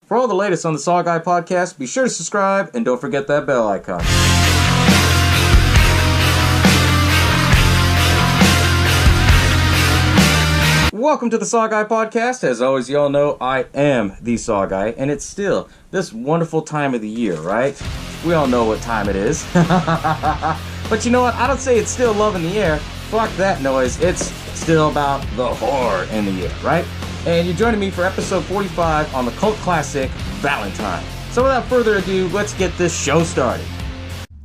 For all the latest on the SaWGuy podcast, be sure to subscribe and don't forget that bell icon. Welcome to the SaWGuy podcast. As always, y'all know I am the SaWGuy, and it's still this wonderful time of the year, right? We all know what time it is. But you know what? I don't say it's still love in the air. Fuck that noise. It's still about the horror in the air, right? And you're joining me for episode 45 on the cult classic, Valentine. So without further ado, let's get this show started.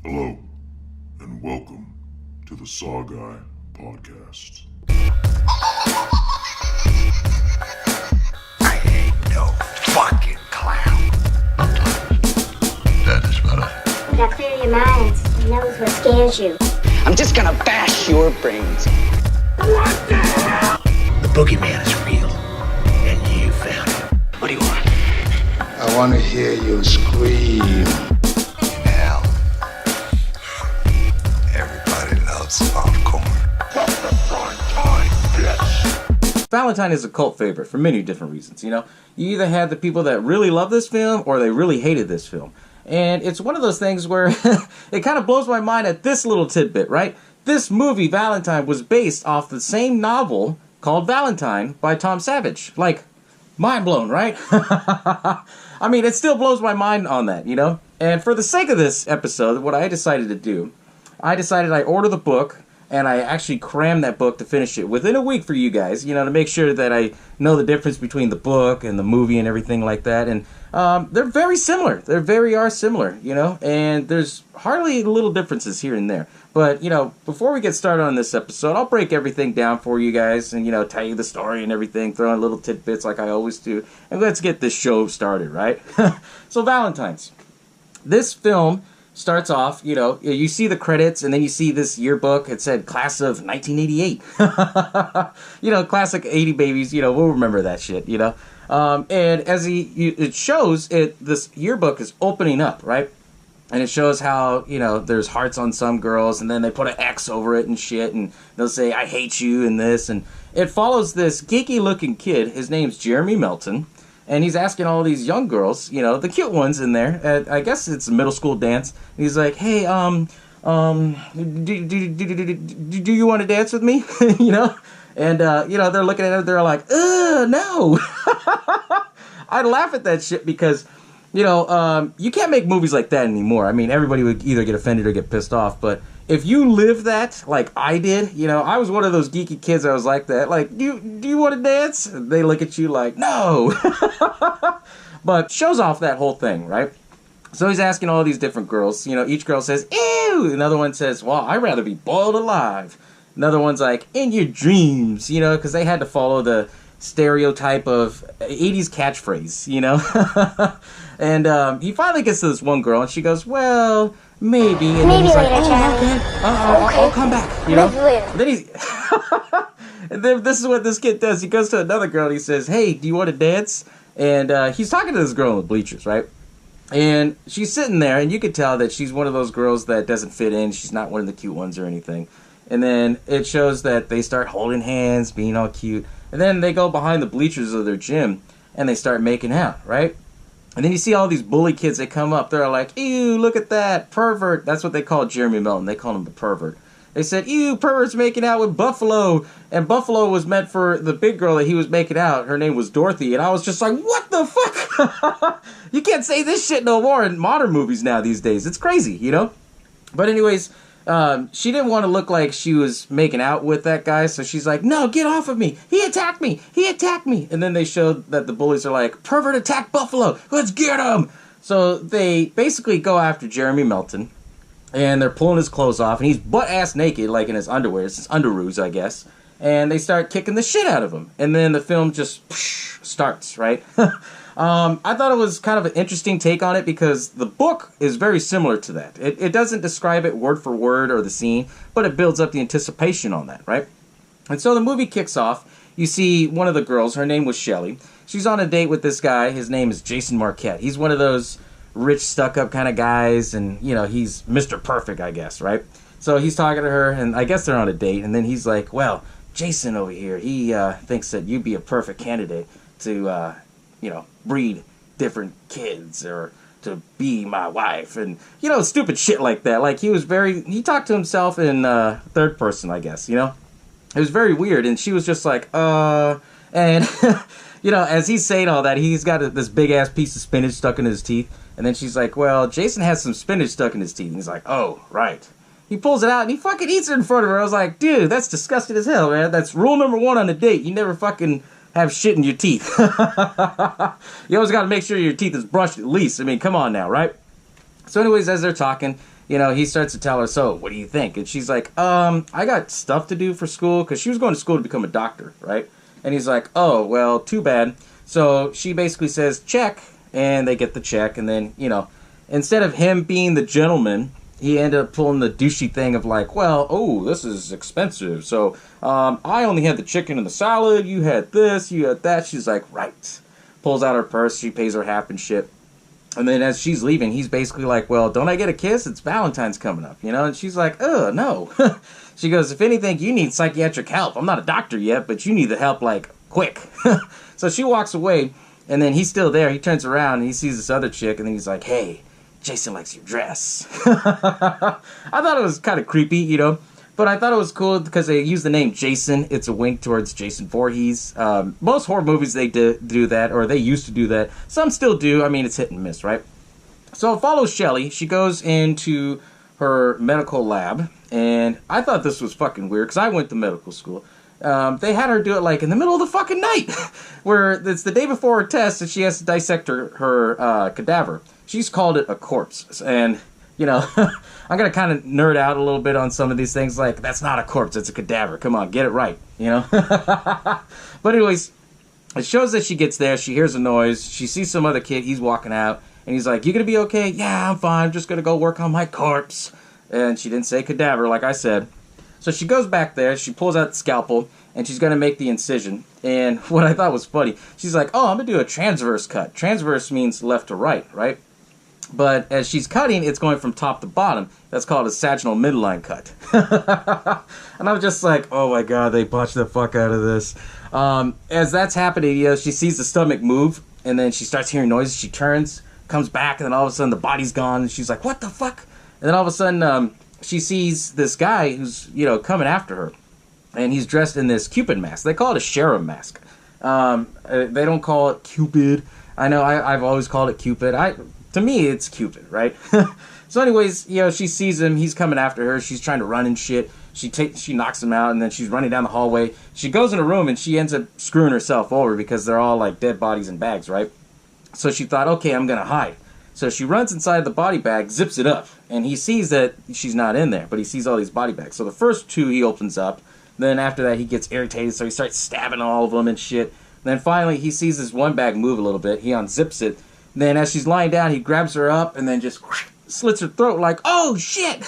Hello, and welcome to the SaWGuy podcast. I ain't no fucking clown. That is better. You gotta clear your mind. He knows what scares you. I'm just gonna bash your brains. What the hell? The boogeyman is real, and you found him. What do you want? I want to hear you scream. Hell. Everybody loves popcorn. Valentine is a cult favorite for many different reasons, you know? You either had the people that really love this film or they really hated this film. And it's one of those things where it kind of blows my mind at this little tidbit, right? This movie, Valentine, was based off the same novel called Valentine by Tom Savage. Like, mind blown, right? I mean, it still blows my mind on that, you know? And for the sake of this episode, what I decided to do, I order the book, and I actually crammed that book to finish it within a week for you guys, you know, to make sure that I know the difference between the book and the movie and everything like that. And they're very similar. They are similar, you know, and there's hardly little differences here and there. But, you know, before we get started on this episode, I'll break everything down for you guys and, you know, tell you the story and everything, throw in little tidbits like I always do. And let's get this show started, right? So, Valentines. This film starts off, you know, you see the credits and then you see this yearbook. It said class of 1988. You know, classic 80 babies, you know, we'll remember that shit, you know. And as it shows, this yearbook is opening up, right? And it shows how, you know, there's hearts on some girls, and then they put an X over it and shit, and they'll say, I hate you, and this. And it follows this geeky-looking kid. His name's Jeremy Melton, and he's asking all these young girls, you know, the cute ones in there, I guess it's a middle school dance. And he's like, hey, do you want to dance with me? You know? And, you know, they're looking at it, they're like, no. I laugh at that shit because, you know, you can't make movies like that anymore. I mean, everybody would either get offended or get pissed off. But if you live that, like I did, you know, I was one of those geeky kids that was like that. Like, do you want to dance? And they look at you like, no. But shows off that whole thing, right? So he's asking all these different girls. You know, each girl says, ew. Another one says, well, I'd rather be boiled alive. Another one's like, in your dreams, you know, because they had to follow the stereotype of 80s catchphrase, you know. And he finally gets to this one girl, and she goes, well, maybe. And Maybe then he's like, later, oh, okay, I'll come back, you know. Maybe later. And then and then this is what this kid does. He goes to another girl, and he says, hey, do you want to dance? And he's talking to this girl in the bleachers, right? And she's sitting there, and you could tell that she's one of those girls that doesn't fit in. She's not one of the cute ones or anything. And then it shows that they start holding hands, being all cute. And then they go behind the bleachers of their gym, and they start making out, right? And then you see all these bully kids that come up. They're like, ew, look at that, pervert. That's what they call Jeremy Melton. They call him the pervert. They said, ew, pervert's making out with Buffalo. And Buffalo was meant for the big girl that he was making out. Her name was Dorothy. And I was just like, what the fuck? You can't say this shit no more in modern movies now these days. It's crazy, you know? But anyways, she didn't want to look like she was making out with that guy, so she's like, no, get off of me. He attacked me. And then they showed that the bullies are like, pervert attacked Buffalo. Let's get him. So they basically go after Jeremy Melton, and they're pulling his clothes off, and he's butt-ass naked, like in his underwear. It's his underoos, I guess. And they start kicking the shit out of him. And then the film just starts, right? I thought it was kind of an interesting take on it because the book is very similar to that. It doesn't describe it word for word or the scene, but it builds up the anticipation on that, right? And so the movie kicks off. You see one of the girls, her name was Shelly. She's on a date with this guy. His name is Jason Marquette. He's one of those rich, stuck-up kind of guys, and, you know, he's Mr. Perfect, I guess, right? So he's talking to her, and I guess they're on a date, and then he's like, well, Jason over here, he thinks that you'd be a perfect candidate to, breed different kids or to be my wife, and stupid shit like that. Like he talked to himself in third person, I guess. It was very weird, and she was just like, and as he's saying all that, he's got this big ass piece of spinach stuck in his teeth, and then she's like, well, Jason has some spinach stuck in his teeth, and he's like, oh, right. He pulls it out and he fucking eats it in front of her. I was like, dude, that's disgusting as hell, man. That's rule number 1 on a date. You never fucking have shit in your teeth. You always got to make sure your teeth is brushed at least. I mean, come on now, right? So anyways, as they're talking, he starts to tell her, so what do you think? And she's like, I got stuff to do for school, because she was going to school to become a doctor, right? And he's like, oh, well, too bad. So she basically says, check, and they get the check. And then, instead of him being the gentleman, he ended up pulling the douchey thing of like, well, oh, this is expensive. So I only had the chicken and the salad. You had this, you had that. She's like, right. Pulls out her purse. She pays her half and shit. And then as she's leaving, he's basically like, well, don't I get a kiss? It's Valentine's coming up, And she's like, oh, no. She goes, if anything, you need psychiatric help. I'm not a doctor yet, but you need the help, like, quick. So she walks away, and then he's still there. He turns around, and he sees this other chick, and then he's like, hey, Jason likes your dress. I thought it was kind of creepy, but I thought it was cool because they use the name Jason. It's a wink towards Jason Voorhees. Most horror movies, they do that, or they used to do that. Some still do. I mean, it's hit and miss, right? So it follows Shelly. She goes into her medical lab, and I thought this was fucking weird because I went to medical school. They had her do it like in the middle of the fucking night, where it's the day before her test, and she has to dissect her cadaver. She's called it a corpse, and I'm gonna kind of nerd out a little bit on some of these things. Like, that's not a corpse; it's a cadaver. Come on, get it right, But anyways, it shows that she gets there. She hears a noise. She sees some other kid. He's walking out, and he's like, "You gonna be okay?" "Yeah, I'm fine. I'm just gonna go work on my corpse." And she didn't say cadaver, like I said. So she goes back there. She pulls out the scalpel, and she's gonna make the incision. And what I thought was funny, she's like, "Oh, I'm gonna do a transverse cut." Transverse means left to right, right? But as she's cutting, it's going from top to bottom. That's called a sagittal midline cut. And I was just like, oh my god, they botched the fuck out of this. As that's happening, she sees the stomach move, and then she starts hearing noises. She turns, comes back, and then all of a sudden the body's gone, and she's like, what the fuck? And then all of a sudden, she sees this guy who's, coming after her. And he's dressed in this Cupid mask. They call it a Cherub mask. They don't call it Cupid. I know, I've always called it Cupid. To me, it's Cupid, right? So anyways, she sees him. He's coming after her. She's trying to run and shit. She knocks him out, and then she's running down the hallway. She goes in a room, and she ends up screwing herself over because they're all like dead bodies in bags, right? So she thought, okay, I'm going to hide. So she runs inside the body bag, zips it up, and he sees that she's not in there, but he sees all these body bags. So the first 2 he opens up. Then after that, he gets irritated, so he starts stabbing all of them and shit. Then finally, he sees this one bag move a little bit. He unzips it. Then as she's lying down, he grabs her up and then just slits her throat like, oh, shit!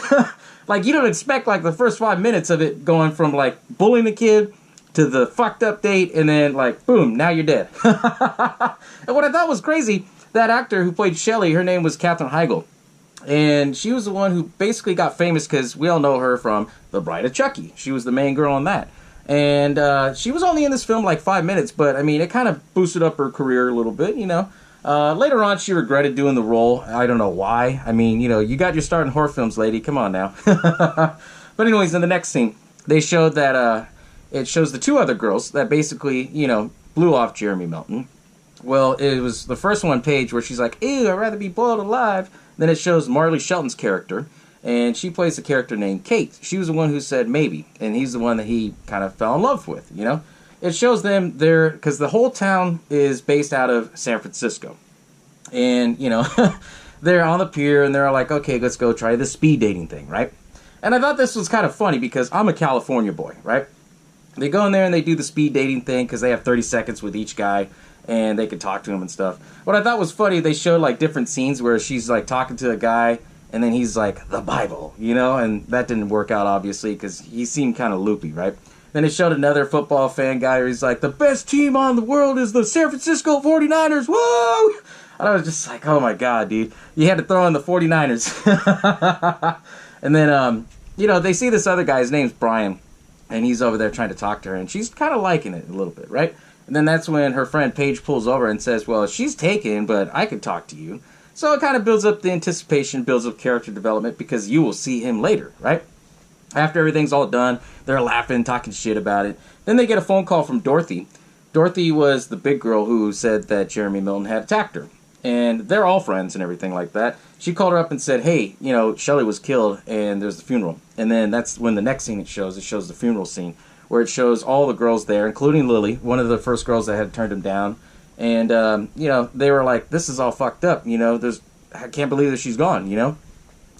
Like, you don't expect, like, the first 5 minutes of it going from, like, bullying the kid to the fucked up date, and then, like, boom, now you're dead. And what I thought was crazy, that actor who played Shelly, her name was Katherine Heigl. And she was the one who basically got famous because we all know her from The Bride of Chucky. She was the main girl on that. And she was only in this film like 5 minutes, but, I mean, it kind of boosted up her career a little bit, Later on, she regretted doing the role. I don't know why. I mean, you got your start in horror films, lady. Come on now. But anyways, in the next scene, they showed that it shows the 2 other girls that basically, blew off Jeremy Melton. Well, it was the first one page where she's like, ew, I'd rather be boiled alive. Then it shows Marley Shelton's character, and she plays a character named Kate. She was the one who said maybe, and he's the one that he kind of fell in love with, It shows them there, because the whole town is based out of San Francisco. And, they're on the pier, and they're like, okay, let's go try the speed dating thing, right? And I thought this was kind of funny, because I'm a California boy, right? They go in there, and they do the speed dating thing, because they have 30 seconds with each guy, and they can talk to him and stuff. What I thought was funny, they showed, like, different scenes where she's, like, talking to a guy, and then he's like, the Bible, and that didn't work out, obviously, because he seemed kind of loopy, right? Then it showed another football fan guy where he's like, the best team on the world is the San Francisco 49ers. Whoa! And I was just like, oh my god, dude. You had to throw in the 49ers. And then, they see this other guy. His name's Brian. And he's over there trying to talk to her. And she's kind of liking it a little bit, right? And then that's when her friend Paige pulls over and says, well, she's taken, but I can talk to you. So it kind of builds up the anticipation, builds up character development, because you will see him later, right? After everything's all done, they're laughing, talking shit about it. Then they get a phone call from Dorothy. Dorothy was the big girl who said that Jeremy Milton had attacked her. And they're all friends and everything like that. She called her up and said, hey, you know, Shelley was killed and there's the funeral. And then that's when the next scene it shows the funeral scene, where it shows all the girls there, including Lilly, one of the first girls that had turned him down. And, you know, they were like, this is all fucked up, you know, I can't believe that she's gone, you know.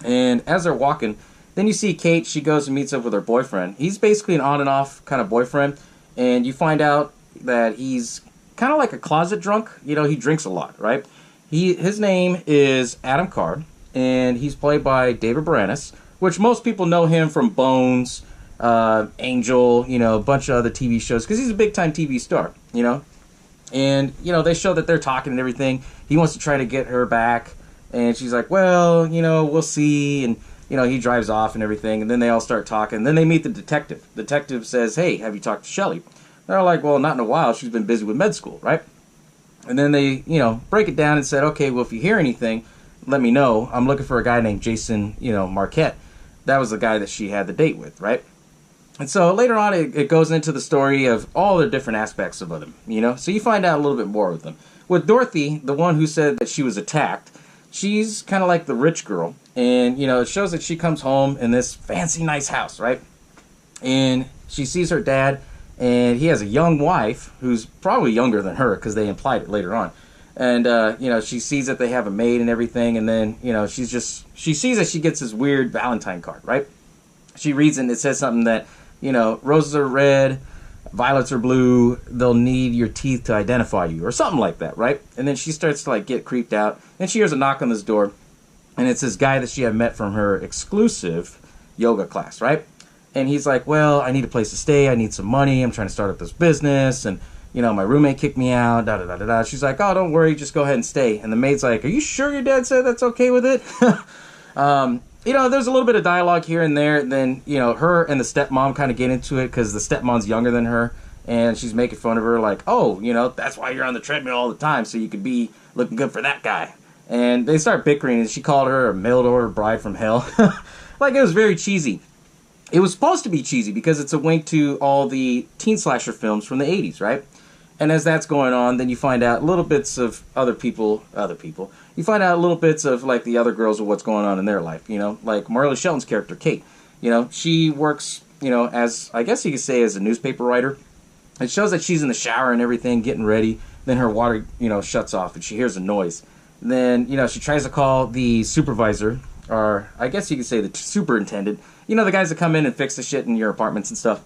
And as they're walking, then you see Kate, she goes and meets up with her boyfriend. He's basically an on and off kind of boyfriend. And you find out that he's kind of like a closet drunk. You know, he drinks a lot, right? His name is Adam Card, and he's played by David Boreanaz, which most people know him from Bones, Angel, you know, a bunch of other TV shows, because he's a big-time TV star, you know? And, you know, they show that they're talking and everything. He wants to try to get her back, and she's like, well, you know, we'll see, and, you know, he drives off and everything, and then they all start talking. And then they meet the detective. The detective says, hey, have you talked to Shelley? They're like, well, not in a while. She's been busy with med school, right? And then they, you know, break it down and said, okay, well, if you hear anything, let me know. I'm looking for a guy named Jason, you know, Marquette. That was the guy that she had the date with, right? And so later on, it goes into the story of all the different aspects of them, you know? So you find out a little bit more with them. With Dorothy, the one who said that she was attacked, she's kind of like the rich girl. And, you know, it shows that she comes home in this fancy, nice house, right? And she sees her dad, and he has a young wife who's probably younger than her, because they implied it later on. And, you know, she sees that they have a maid and everything, and then, you know, she sees that she gets this weird Valentine card, right? She reads it, and it says something that, you know, roses are red, violets are blue, they'll need your teeth to identify you, or something like that, right? And then she starts to, like, get creeped out, and she hears a knock on this door, and it's this guy that she had met from her exclusive yoga class, right? And he's like, well, I need a place to stay. I need some money. I'm trying to start up this business. And, you know, my roommate kicked me out. Da-da-da-da-da. She's like, oh, don't worry. Just go ahead and stay. And the maid's like, are you sure your dad said that's okay with it? You know, there's a little bit of dialogue here and there. And then, you know, her and the stepmom kind of get into it because the stepmom's younger than her. And she's making fun of her like, oh, you know, that's why you're on the treadmill all the time. So you could be looking good for that guy. And they start bickering. And she called her a mail-order bride from hell. Like, it was very cheesy. It was supposed to be cheesy because it's a wink to all the teen slasher films from the 80s, right? And as that's going on, then you find out little bits of other people. You find out little bits of, like, the other girls of what's going on in their life, you know? Like Marley Shelton's character, Kate. You know, she works, you know, as, I guess you could say, as a newspaper writer. It shows that she's in the shower and everything, getting ready. Then her water, you know, shuts off and she hears a noise. Then, you know, she tries to call the supervisor, or I guess you could say the superintendent. You know, the guys that come in and fix the shit in your apartments and stuff.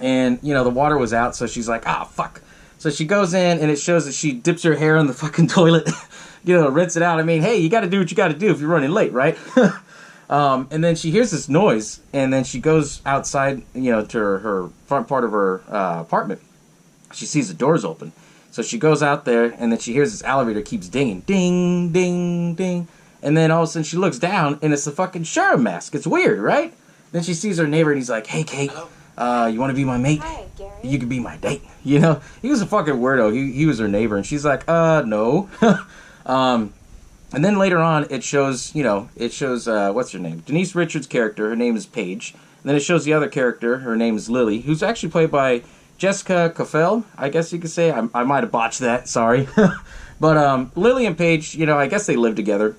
And, you know, the water was out, so she's like, ah, fuck. So she goes in, and it shows that she dips her hair in the fucking toilet. You know, rinse it out. I mean, hey, you got to do what you got to do if you're running late, right? And then she hears this noise, and then she goes outside, you know, to her front part of her apartment. She sees the doors open. So she goes out there, and then she hears this elevator keeps dinging. Ding, ding, ding. And then all of a sudden she looks down, and it's the fucking Cherub mask. It's weird, right? Then she sees her neighbor, and he's like, hey, Kate, you want to be my mate? Hi, Gary. You could be my date. You know? He was a fucking weirdo. He was her neighbor, and she's like, no. And then later on, it shows, what's her name? Denise Richards' character. Her name is Paige. And then it shows the other character. Her name is Lilly, who's actually played by Jessica Caffell, I guess you could say. I might have botched that. Sorry. But Lilly and Paige, you know, I guess they live together.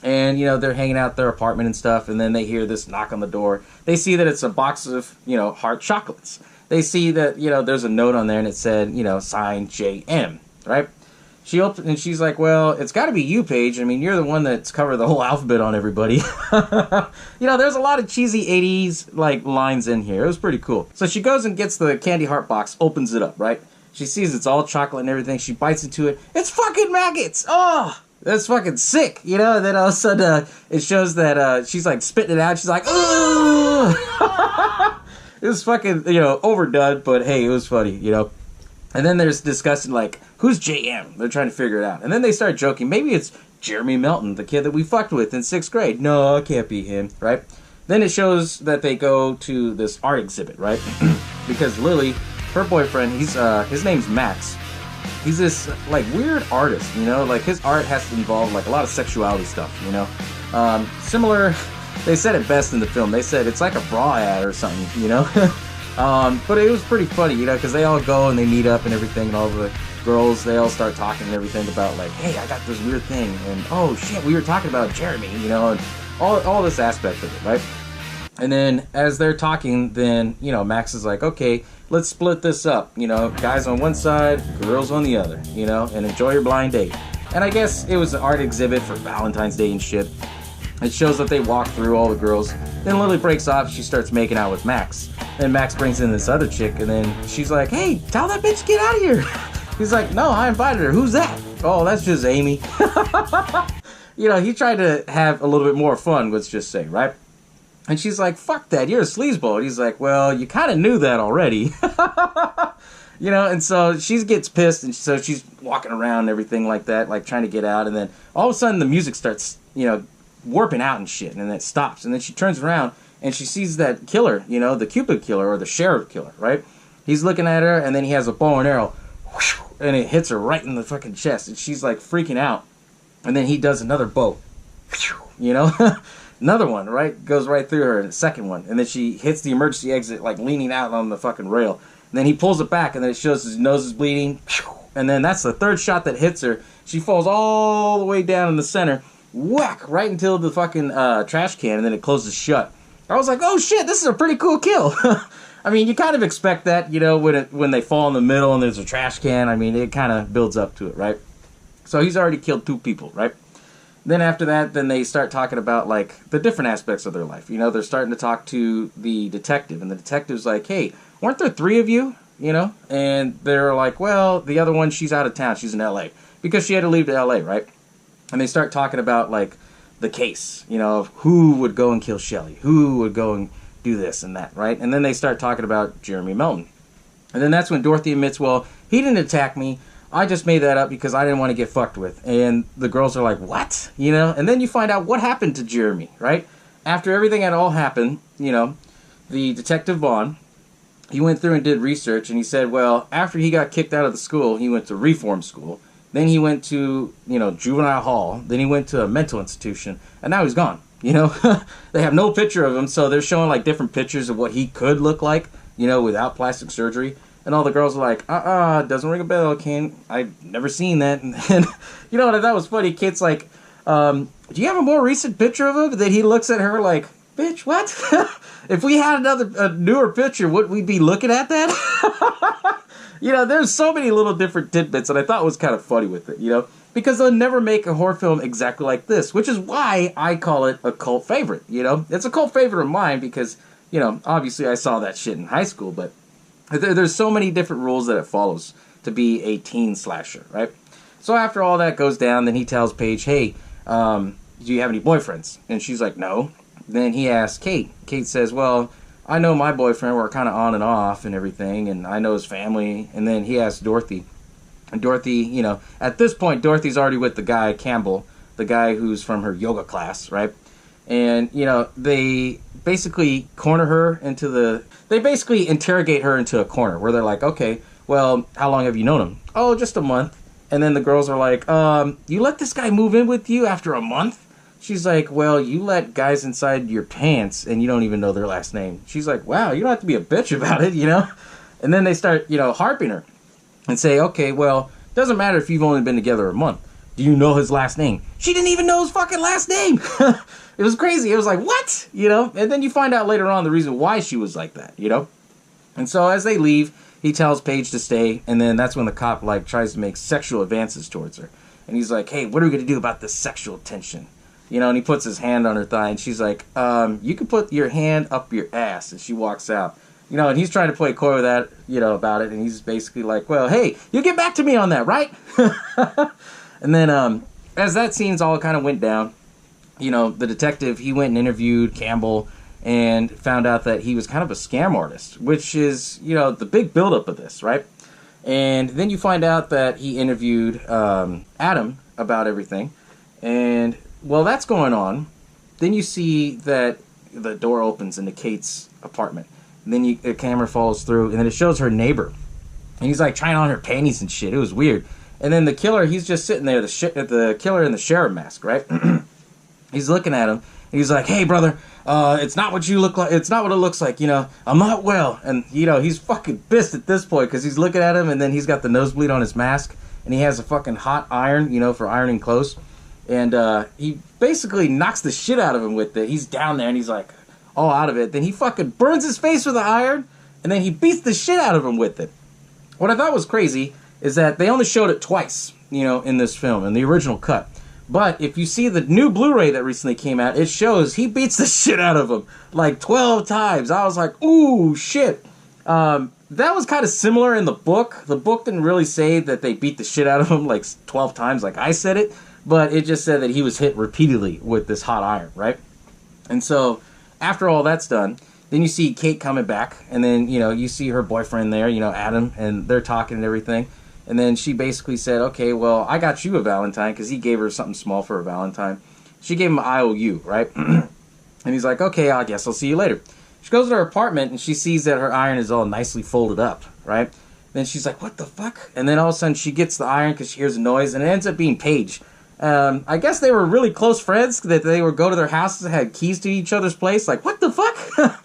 And, you know, they're hanging out at their apartment and stuff, and then they hear this knock on the door. They see that it's a box of, you know, hard chocolates. They see that, you know, there's a note on there, and it said, you know, signed JM, right? She opens, and she's like, well, it's got to be you, Paige. I mean, you're the one that's covered the whole alphabet on everybody. You know, there's a lot of cheesy 80s, like, lines in here. It was pretty cool. So she goes and gets the candy heart box, opens it up, right? She sees it's all chocolate and everything. She bites into it. It's fucking maggots! Oh! That's fucking sick, you know? And then all of a sudden, it shows that she's like spitting it out. She's like, ooh! It was fucking, you know, overdone, but hey, it was funny, you know? And then there's discussing, like, who's JM? They're trying to figure it out. And then they start joking. Maybe it's Jeremy Milton, the kid that we fucked with in 6th grade. No, it can't be him, right? Then it shows that they go to this art exhibit, right? Because Lilly her boyfriend, his name's Max. He's this like weird artist, you know, like his art has to involve like a lot of sexuality stuff, you know. Similar, they said it best in the film. They said it's like a bra ad or something, you know. But it was pretty funny, you know, because they all go and they meet up and everything, and all the girls, they all start talking and everything about like, hey, I got this weird thing, and oh shit, we were talking about Jeremy, you know, and all this aspect of it, right? And then as they're talking, then, you know, Max is like, okay, let's split this up, you know, guys on one side, girls on the other, you know, and enjoy your blind date. And I guess it was an art exhibit for Valentine's Day and shit. It shows that they walk through all the girls. Then Lilly breaks off, she starts making out with Max. Then Max brings in this other chick, and then she's like, hey, tell that bitch to get out of here. He's like, no, I invited her. Who's that? Oh, that's just Amy. You know, he tried to have a little bit more fun, let's just say, right? And she's like, fuck that, you're a sleazeball. And he's like, well, you kind of knew that already. You know, and so she gets pissed, and so she's walking around and everything like that, like trying to get out, and then all of a sudden the music starts, you know, warping out and shit, and then it stops, and then she turns around, and she sees that killer, you know, the Cupid killer, or the Cherub killer, right? He's looking at her, and then he has a bow and arrow, and it hits her right in the fucking chest, and she's like freaking out, and then he does another bow, you know? Another one, right? Goes right through her, and the second one. And then she hits the emergency exit, like leaning out on the fucking rail. And then he pulls it back, and then it shows his nose is bleeding. And then that's the third shot that hits her. She falls all the way down in the center. Whack! Right into the fucking trash can, and then it closes shut. I was like, oh shit, this is a pretty cool kill. I mean, you kind of expect that, you know, when they fall in the middle and there's a trash can. I mean, it kind of builds up to it, right? So he's already killed 2 people, right? Then after that, then they start talking about, like, the different aspects of their life. You know, they're starting to talk to the detective, and the detective's like, hey, weren't there 3 of you? You know? And they're like, well, the other one, she's out of town. She's in L.A. Because she had to leave to L.A., right? And they start talking about, like, the case, you know, of who would go and kill Shelley, who would go and do this and that, right? And then they start talking about Jeremy Melton. And then that's when Dorothy admits, well, he didn't attack me. I just made that up because I didn't want to get fucked with. And the girls are like, what? You know? And then you find out what happened to Jeremy, right? After everything had all happened, you know, the detective Vaughn, he went through and did research, and he said, well, after he got kicked out of the school, he went to reform school. Then he went to, you know, juvenile hall. Then he went to a mental institution. And now he's gone, you know? They have no picture of him, so they're showing, like, different pictures of what he could look like, you know, without plastic surgery. And all the girls are like, doesn't ring a bell, I've never seen that. And you know what, that was funny. Kid's like, do you have a more recent picture of him? Then he looks at her like, bitch, what? If we had a newer picture, would we be looking at that? You know, there's so many little different tidbits that I thought was kind of funny with it, you know? Because they'll never make a horror film exactly like this, which is why I call it a cult favorite, you know? It's a cult favorite of mine because, you know, obviously I saw that shit in high school, but there's so many different rules that it follows to be a teen slasher, right? So after all that goes down, then he tells Paige, hey, do you have any boyfriends? And she's like, no. Then he asks Kate. Kate says, well, I know my boyfriend. We're kind of on and off and everything, and I know his family. And then he asks Dorothy. And Dorothy, you know, at this point, Dorothy's already with the guy, Campbell, the guy who's from her yoga class, right? And, you know, they basically corner her into they basically interrogate her into a corner where they're like, okay, well, how long have you known him? Oh, just a month. And then the girls are like, you let this guy move in with you after a month? She's like, well, you let guys inside your pants and you don't even know their last name. She's like, wow, you don't have to be a bitch about it, you know? And then they start, you know, harping her and say, okay, well, doesn't matter if you've only been together a month. Do you know his last name? She didn't even know his fucking last name. It was crazy. It was like, what? You know? And then you find out later on the reason why she was like that, you know? And so as they leave, he tells Paige to stay, and then that's when the cop, like, tries to make sexual advances towards her. And he's like, hey, what are we going to do about this sexual tension? You know, and he puts his hand on her thigh, and she's like, you can put your hand up your ass. And she walks out. You know, and he's trying to play coy with that, you know, about it. And he's basically like, well, hey, you get back to me on that, right? And then as that scene's all kind of went down, you know, the detective, he went and interviewed Campbell and found out that he was kind of a scam artist, which is, you know, the big buildup of this, right? And then you find out that he interviewed Adam about everything. And while that's going on, then you see that the door opens into Kate's apartment. And then the camera follows through, and then it shows her neighbor. And he's like trying on her panties and shit. It was weird. And then the killer, he's just sitting there, the killer in the Cherub mask, right? He's looking at him. And he's like, hey, brother, it's not what you look like. It's not what it looks like, you know. I'm not well. And, you know, he's fucking pissed at this point because he's looking at him, and then he's got the nosebleed on his mask. And he has a fucking hot iron, you know, for ironing clothes. And he basically knocks the shit out of him with it. He's down there, and he's like all out of it. Then he fucking burns his face with the iron, and then he beats the shit out of him with it. What I thought was crazy is that they only showed it twice, you know, in this film, in the original cut. But if you see the new Blu-ray that recently came out, it shows he beats the shit out of him like 12 times. I was like, ooh, shit. That was kind of similar in the book. The book didn't really say that they beat the shit out of him like 12 times like I said it, but it just said that he was hit repeatedly with this hot iron, right? And so after all that's done, then you see Kate coming back, and then, you know, you see her boyfriend there, you know, Adam, and they're talking and everything. And then she basically said, okay, well, I got you a Valentine, because he gave her something small for a Valentine. She gave him an IOU, right? And he's like, okay, I guess I'll see you later. She goes to her apartment, and she sees that her iron is all nicely folded up, right? Then she's like, what the fuck? And then all of a sudden, she gets the iron because she hears a noise, and it ends up being Paige. I guess they were really close friends, that they would go to their houses and had keys to each other's place. Like, what the fuck?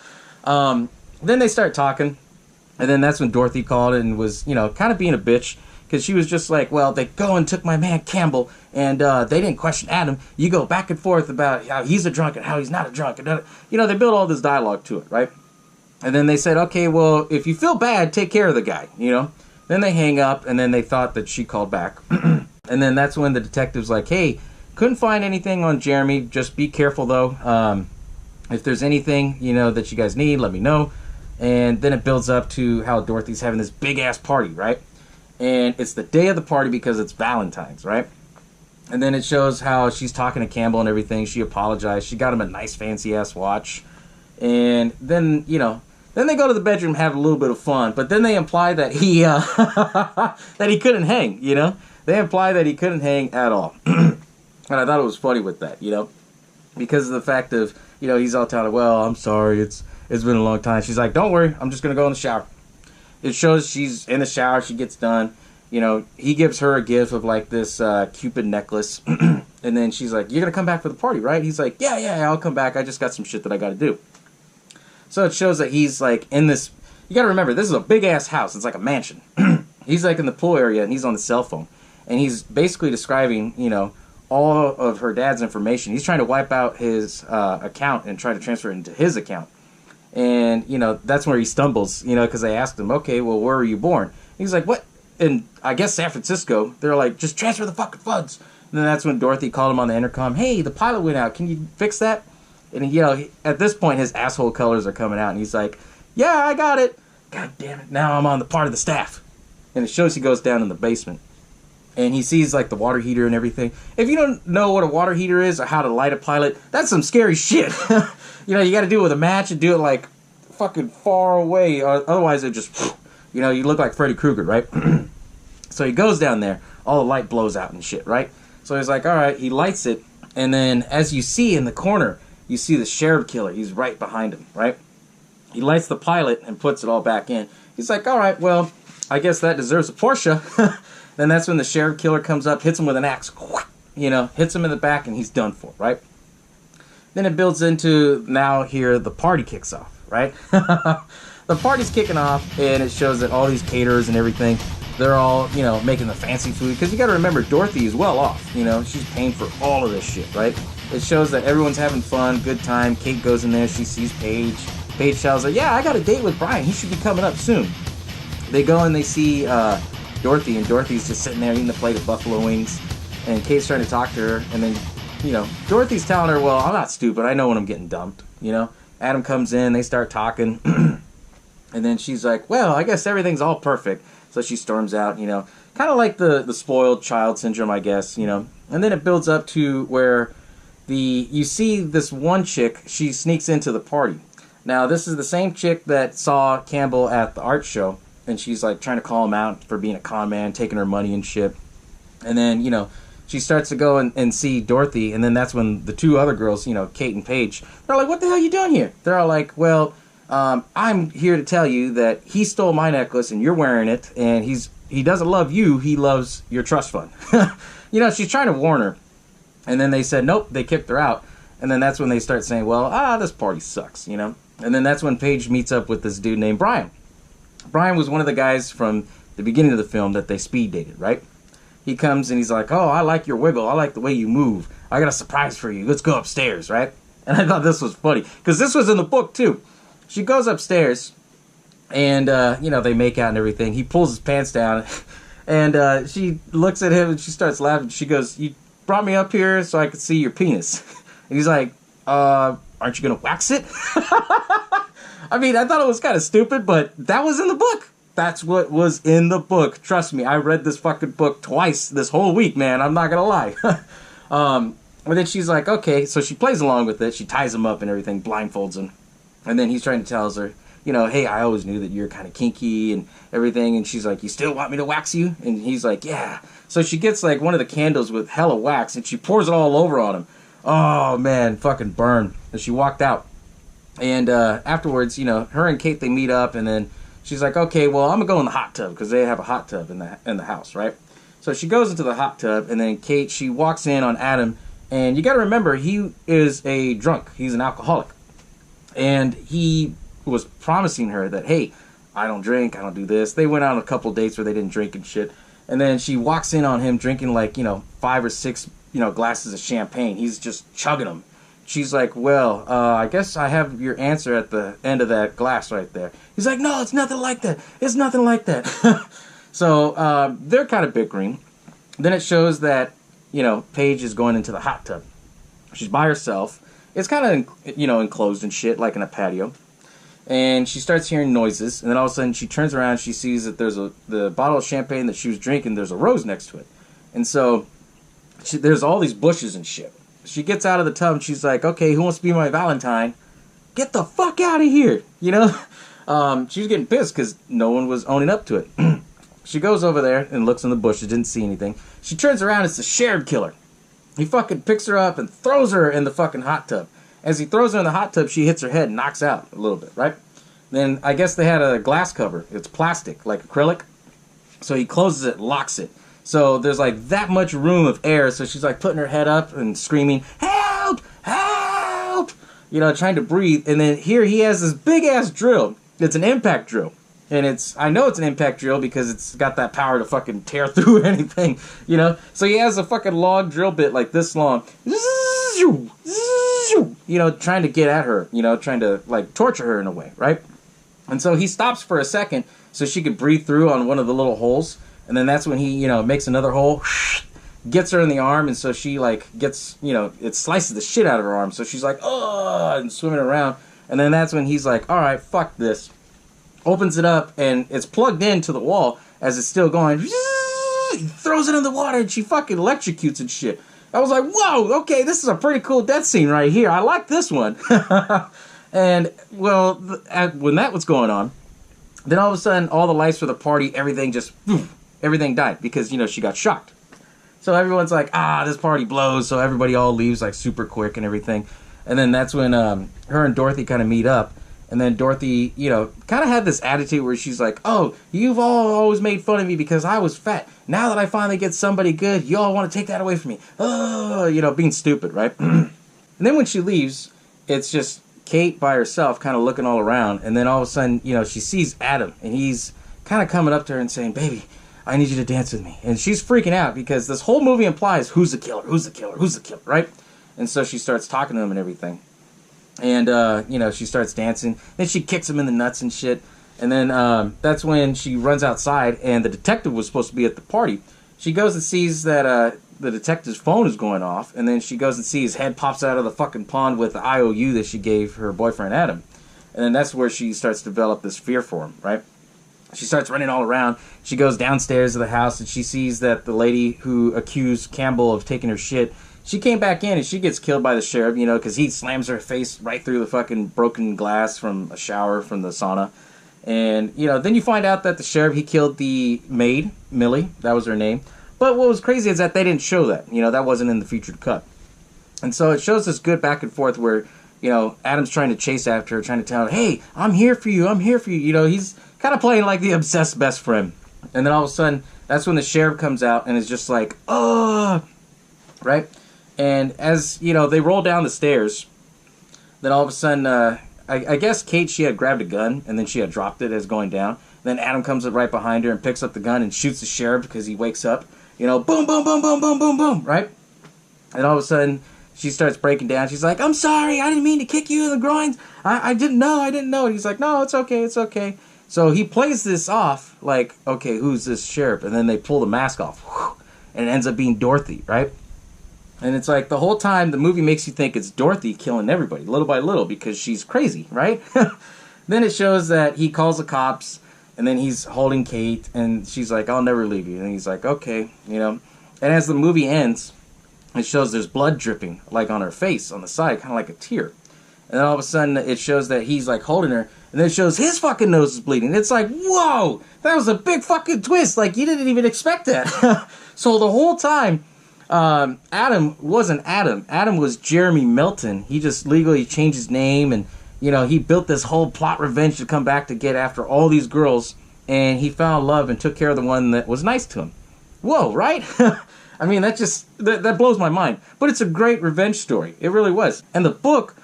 Then they start talking, and then that's when Dorothy called and was, you know, kind of being a bitch, because she was just like, well, they go and took my man Campbell, and they didn't question Adam. You go back and forth about how he's a drunk and how he's not a drunk. And, you know, they built all this dialogue to it, right? And then they said, okay, well, if you feel bad, take care of the guy, you know? Then they hang up, and then they thought that she called back. And then that's when the detective's like, hey, couldn't find anything on Jeremy. Just be careful, though. If there's anything, you know, that you guys need, let me know. And then it builds up to how Dorothy's having this big-ass party, right? And it's the day of the party because it's Valentine's, right? And then it shows how she's talking to Campbell and everything. She apologized. She got him a nice, fancy-ass watch. And then, you know, then they go to the bedroom, have a little bit of fun. But then they imply that he, that he couldn't hang, you know? They imply that he couldn't hang at all. And I thought it was funny with that, you know? Because of the fact of, you know, he's all telling her, well, I'm sorry, it's been a long time. She's like, don't worry, I'm just going to go in the shower. It shows she's in the shower, she gets done. You know, he gives her a gift of, like, this Cupid necklace. And then she's like, you're going to come back for the party, right? He's like, yeah, I'll come back. I just got some shit that I got to do. So it shows that he's, like, in this... You got to remember, this is a big-ass house. It's like a mansion. He's, like, in the pool area, and he's on the cell phone. And he's basically describing, you know, all of her dad's information. He's trying to wipe out his account and try to transfer it into his account. And, you know, that's where he stumbles, you know, because they asked him, okay, well, where were you born? He's like, what? In, I guess, San Francisco. They're like, just transfer the fucking funds. And then that's when Dorothy called him on the intercom. Hey, the pilot went out. Can you fix that? And, you know, at this point, his asshole colors are coming out. And he's like, yeah, I got it. God damn it. Now I'm on the part of the staff. And it shows he goes down in the basement. And he sees, like, the water heater and everything. If you don't know what a water heater is or how to light a pilot, that's some scary shit. You know, you got to do it with a match and do it, like, fucking far away. Otherwise, it just, you know, you look like Freddy Krueger, right? So he goes down there. All the light blows out and shit, right? So he's like, all right, he lights it. And then, as you see in the corner, you see the Cherub killer. He's right behind him, right? He lights the pilot and puts it all back in. He's like, all right, well, I guess that deserves a Porsche. Then that's when the Cherub killer comes up, hits him with an axe, you know, hits him in the back, and he's done for, right? Then it builds into, now here, the party kicks off, right? The party's kicking off, and it shows that all these caterers and everything, they're all, you know, making the fancy food. Because you got to remember, Dorothy is well off, you know. She's paying for all of this shit, right? It shows that everyone's having fun, good time. Kate goes in there, she sees Paige. Paige tells her, yeah, I got a date with Brian. He should be coming up soon. They go and they see Dorothy, and Dorothy's just sitting there eating a plate of buffalo wings. And Kate's trying to talk to her, and then, you know, Dorothy's telling her, well, I'm not stupid. I know when I'm getting dumped, you know. Adam comes in, they start talking. And then she's like, well, I guess everything's all perfect. So she storms out, you know. Kind of like the spoiled child syndrome, I guess, you know. And then it builds up to where you see this one chick, she sneaks into the party. Now, this is the same chick that saw Campbell at the art show. And she's like trying to call him out for being a con man, taking her money and shit. And then, you know, she starts to go and see Dorothy. And then that's when the two other girls, you know, Kate and Paige, they're like, what the hell are you doing here? They're all like, well, I'm here to tell you that he stole my necklace and you're wearing it, and he doesn't love you, he loves your trust fund. You know, she's trying to warn her. And then they said, nope, they kicked her out. And then that's when they start saying, well, this party sucks, you know. And then that's when Paige meets up with this dude named Brian. Brian was one of the guys from the beginning of the film that they speed dated, right? He comes and he's like, oh, I like your wiggle. I like the way you move. I got a surprise for you. Let's go upstairs, right? And I thought this was funny because this was in the book, too. She goes upstairs and, you know, they make out and everything. He pulls his pants down and she looks at him and she starts laughing. She goes, you brought me up here so I could see your penis. And he's like, aren't you going to wax it? I mean, I thought it was kind of stupid, but that was in the book. That's what was in the book. Trust me, I read this fucking book twice this whole week, man. I'm not going to lie. And then she's like, okay. So she plays along with it. She ties him up and everything, blindfolds him. And then he's trying to tell her, you know, hey, I always knew that you're kind of kinky and everything. And she's like, you still want me to wax you? And he's like, yeah. So she gets like one of the candles with hella wax and she pours it all over on him. Oh, man, fucking burn. And she walked out. And afterwards, you know, her and Kate, they meet up. And then she's like, okay, well, I'm going to go in the hot tub because they have a hot tub in the house, right? So she goes into the hot tub. And then Kate, she walks in on Adam. And you got to remember, he is a drunk. He's an alcoholic. And he was promising her that, hey, I don't drink, I don't do this. They went on a couple dates where they didn't drink and shit. And then she walks in on him drinking like, you know, 5 or 6, you know, glasses of champagne. He's just chugging them. She's like, well, I guess I have your answer at the end of that glass right there. He's like, no, it's nothing like that. It's nothing like that. So they're kind of bickering. Then it shows that, you know, Paige is going into the hot tub. She's by herself. It's kind of, you know, enclosed and shit, like in a patio. And she starts hearing noises. And then all of a sudden she turns around. She sees that there's the bottle of champagne that she was drinking. There's a rose next to it. And so there's all these bushes and shit. She gets out of the tub and she's like, okay, who wants to be my Valentine? Get the fuck out of here. You know? She was getting pissed because no one was owning up to it. She goes over there and looks in the bushes. Didn't see anything. She turns around. It's the Cherub killer. He fucking picks her up and throws her in the fucking hot tub. As he throws her in the hot tub, she hits her head and knocks out a little bit, right? Then I guess they had a glass cover. It's plastic, like acrylic. So he closes it, locks it. So there's like that much room of air. So she's like putting her head up and screaming, help, help, you know, trying to breathe. And then here he has this big ass drill. It's an impact drill. And I know it's an impact drill because it's got that power to fucking tear through anything, you know? So he has a fucking long drill bit like this long, you know, trying to get at her, you know, trying to like torture her in a way, right? And so he stops for a second so she could breathe through on one of the little holes. And then that's when he, you know, makes another hole, gets her in the arm. And so she like gets, you know, it slices the shit out of her arm. So she's like, oh, and swimming around. And then that's when he's like, all right, fuck this. Opens it up, and it's plugged into the wall as it's still going. He throws it in the water, and she fucking electrocutes and shit. I was like, whoa, okay, this is a pretty cool death scene right here. I like this one. And, well, when that was going on, then all of a sudden, all the lights for the party, everything died because, you know, she got shocked. So everyone's like, this party blows, so everybody all leaves, like, super quick and everything. And then that's when her and Dorothy kind of meet up. And then Dorothy, you know, kind of had this attitude where she's like, oh, you've all always made fun of me because I was fat. Now that I finally get somebody good, you all want to take that away from me. Oh, you know, being stupid, right? And then when she leaves, it's just Kate by herself kind of looking all around. And then all of a sudden, you know, she sees Adam. And he's kind of coming up to her and saying, baby, I need you to dance with me. And she's freaking out because this whole movie implies who's the killer, who's the killer, who's the killer, right? And so she starts talking to him and everything. And, you know, she starts dancing. Then she kicks him in the nuts and shit. And then that's when she runs outside, and the detective was supposed to be at the party. She goes and sees that the detective's phone is going off, and then she goes and sees his head pops out of the fucking pond with the IOU that she gave her boyfriend Adam. And then that's where she starts to develop this fear for him, right? She starts running all around. She goes downstairs to the house, and she sees that the lady who accused Campbell of taking her shit, she came back in, and she gets killed by the sheriff, you know, because he slams her face right through the fucking broken glass from a shower from the sauna. And, you know, then you find out that the sheriff, he killed the maid, Millie. That was her name. But what was crazy is that they didn't show that. You know, that wasn't in the featured cut. And so it shows this good back and forth where, Adam's trying to chase after her, trying to tell her, hey, I'm here for you, I'm here for you. He's kind of playing like the obsessed best friend. And then all of a sudden, that's when the sheriff comes out and is just like, oh, right? And as, they roll down the stairs, then all of a sudden, I guess Kate, she had grabbed a gun, and then she had dropped it as going down. Then Adam comes up right behind her and picks up the gun and shoots the sheriff because he wakes up. Boom, boom, boom, boom, boom, boom, boom, right? And all of a sudden, she starts breaking down. She's like, I'm sorry, I didn't mean to kick you in the groins. I didn't know. And he's like, no, it's okay, it's okay. So he plays this off like, okay, who's this sheriff? And then they pull the mask off. Whew, and it ends up being Dorothy, right? And it's like the whole time the movie makes you think it's Dorothy killing everybody, little by little, because she's crazy, right? Then it shows that he calls the cops, and then he's holding Kate, and she's like, I'll never leave you. And he's like, okay, And as the movie ends, it shows there's blood dripping, like on her face, on the side, kind of like a tear. And then all of a sudden, it shows that he's like holding her, and then it shows his fucking nose is bleeding. It's like, whoa, that was a big fucking twist. Like, you didn't even expect that. So the whole time, Adam wasn't Adam. Adam was Jeremy Melton. He just legally changed his name, and he built this whole plot revenge to come back to get after all these girls, and he found love and took care of the one that was nice to him. Whoa, right? I mean, that blows my mind. But it's a great revenge story. It really was. And the book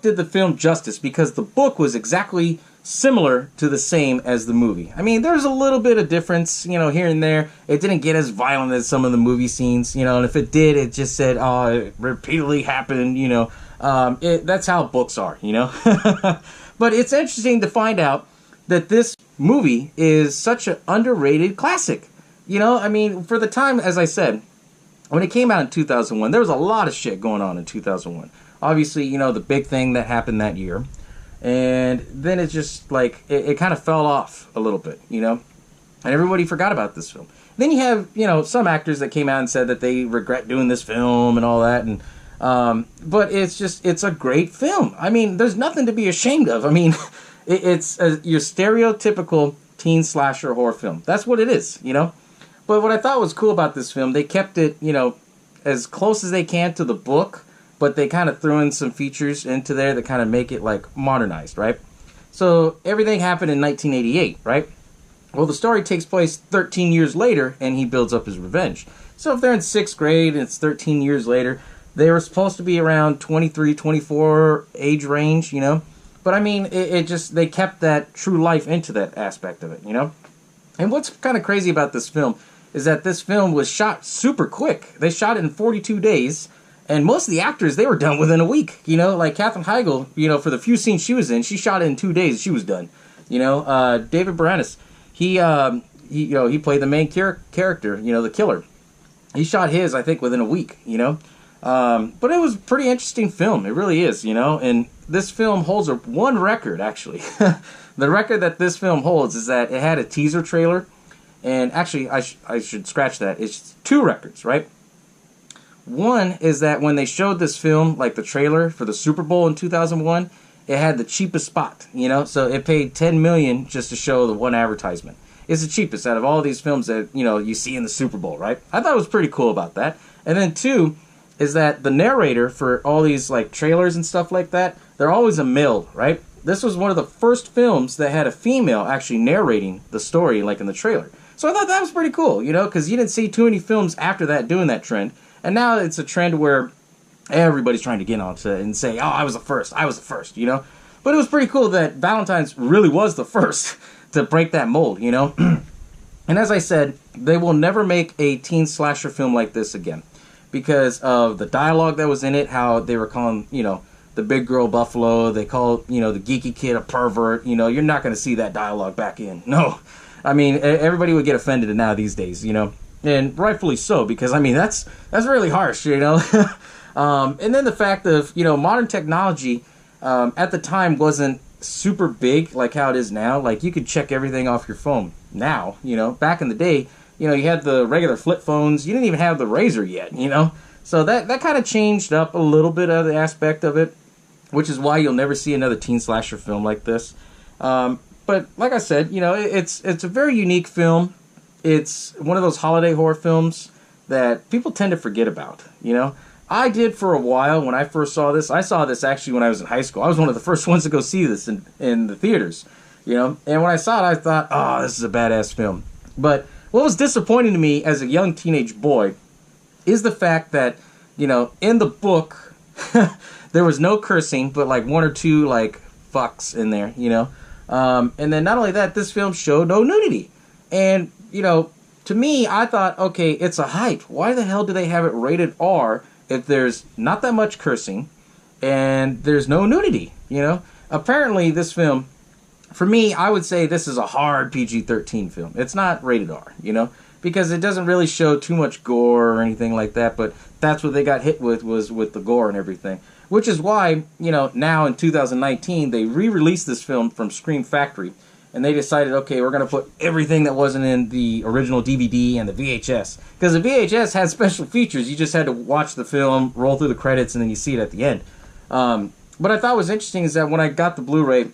did the film justice because the book was exactly similar to the same as the movie. I mean, there's a little bit of difference, here and there. It didn't get as violent as some of the movie scenes, and if it did, it just said, oh, it repeatedly happened, that's how books are, But it's interesting to find out that this movie is such an underrated classic. I mean, for the time, as I said, when it came out in 2001, there was a lot of shit going on in 2001. Obviously, the big thing that happened that year. And then it just, like, it kind of fell off a little bit, And everybody forgot about this film. Then you have, some actors that came out and said that they regret doing this film and all that. And but it's a great film. I mean, there's nothing to be ashamed of. I mean, it's your stereotypical teen slasher horror film. That's what it is, But what I thought was cool about this film, they kept it, as close as they can to the book, but they kind of threw in some features into there that kind of make it, like, modernized, right? So everything happened in 1988, right? Well, the story takes place 13 years later, and he builds up his revenge. So if they're in 6th grade and it's 13 years later, they were supposed to be around 23, 24 age range, But, I mean, they kept that true life into that aspect of it, And what's kind of crazy about this film is that this film was shot super quick. They shot it in 42 days, and most of the actors, they were done within a week. Like Katherine Heigl, for the few scenes she was in, she shot it in 2 days. She was done. David Boreanaz, he played the main character, the killer. He shot his, I think, within a week. But it was a pretty interesting film. It really is. And this film holds one record, actually. The record that this film holds is that it had a teaser trailer. And actually, I should scratch that. It's 2 records, right? One is that when they showed this film, like the trailer for the Super Bowl in 2001, it had the cheapest spot, So it paid $10 million just to show the one advertisement. It's the cheapest out of all these films that, you see in the Super Bowl, right? I thought it was pretty cool about that. And then 2 is that the narrator for all these, like, trailers and stuff like that, they're always a male, right? This was one of the first films that had a female actually narrating the story, like in the trailer. So I thought that was pretty cool, because you didn't see too many films after that doing that trend. And now it's a trend where everybody's trying to get onto it and say, oh, I was the first, But it was pretty cool that Valentine's really was the first to break that mold, And as I said, they will never make a teen slasher film like this again because of the dialogue that was in it, how they were calling, the big girl Buffalo. They call, the geeky kid a pervert. You're not going to see that dialogue back in. No. I mean, everybody would get offended now these days, And rightfully so, because, I mean, that's really harsh, And then the fact of, modern technology at the time wasn't super big like how it is now. Like, you could check everything off your phone now, Back in the day, you had the regular flip phones. You didn't even have the razor yet, So that kind of changed up a little bit of the aspect of it, which is why you'll never see another teen slasher film like this. But like I said, it's a very unique film. It's one of those holiday horror films that people tend to forget about, I did for a while when I first saw this. I saw this actually when I was in high school. I was one of the first ones to go see this in the theaters, you know. And when I saw it, I thought, oh, this is a badass film. But what was disappointing to me as a young teenage boy is the fact that, you know, in the book, there was no cursing, but like one or two like fucks in there, you know. And then not only that, this film showed no nudity. And, you know, to me, I thought, okay, it's a hype. Why the hell do they have it rated R if there's not that much cursing and there's no nudity, you know? Apparently, this film, for me, I would say this is a hard PG-13 film. It's not rated R, you know? Because it doesn't really show too much gore or anything like that, but that's what they got hit with, was with the gore and everything. Which is why, you know, now in 2019, they re-released this film from Scream Factory, and they decided, okay, we're going to put everything that wasn't in the original DVD and the VHS. Because the VHS had special features. You just had to watch the film, roll through the credits, and then you see it at the end. What I thought was interesting is that when I got the Blu-ray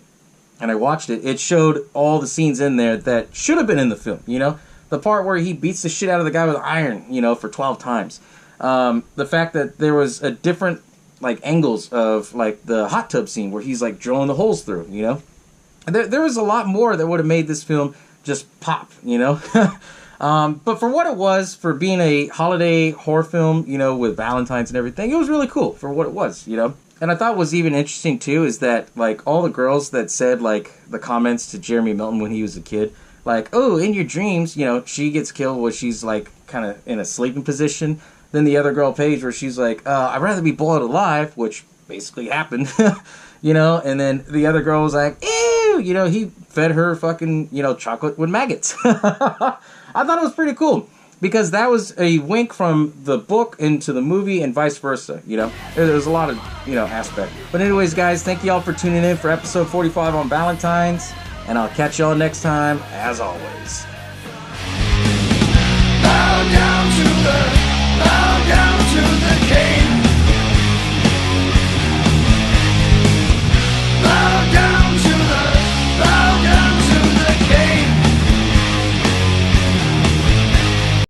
and I watched it, it showed all the scenes in there that should have been in the film, you know? The part where he beats the shit out of the guy with iron, you know, for 12 times. The fact that there was a different, like, angles of, like, the hot tub scene where he's, like, drilling the holes through, you know? There was a lot more that would have made this film just pop, you know? But for what it was, for being a holiday horror film, you know, with Valentines and everything, it was really cool for what it was, you know? And I thought was even interesting, too, is that, like, all the girls that said, like, the comments to Jeremy Milton when he was a kid, like, oh, in your dreams, you know, she gets killed when she's, like, kind of in a sleeping position. Then the other girl, Paige, where she's like, I'd rather be boiled alive, which basically happened, you know? And then the other girl was like, ew, you know, he fed her fucking, you know, chocolate with maggots. I thought it was pretty cool, because that was a wink from the book into the movie and vice versa, you know? There's a lot of, you know, aspect. But anyways, guys, thank you all for tuning in for episode 45 on Valentines, and I'll catch y'all next time, as always. Bow down to the king.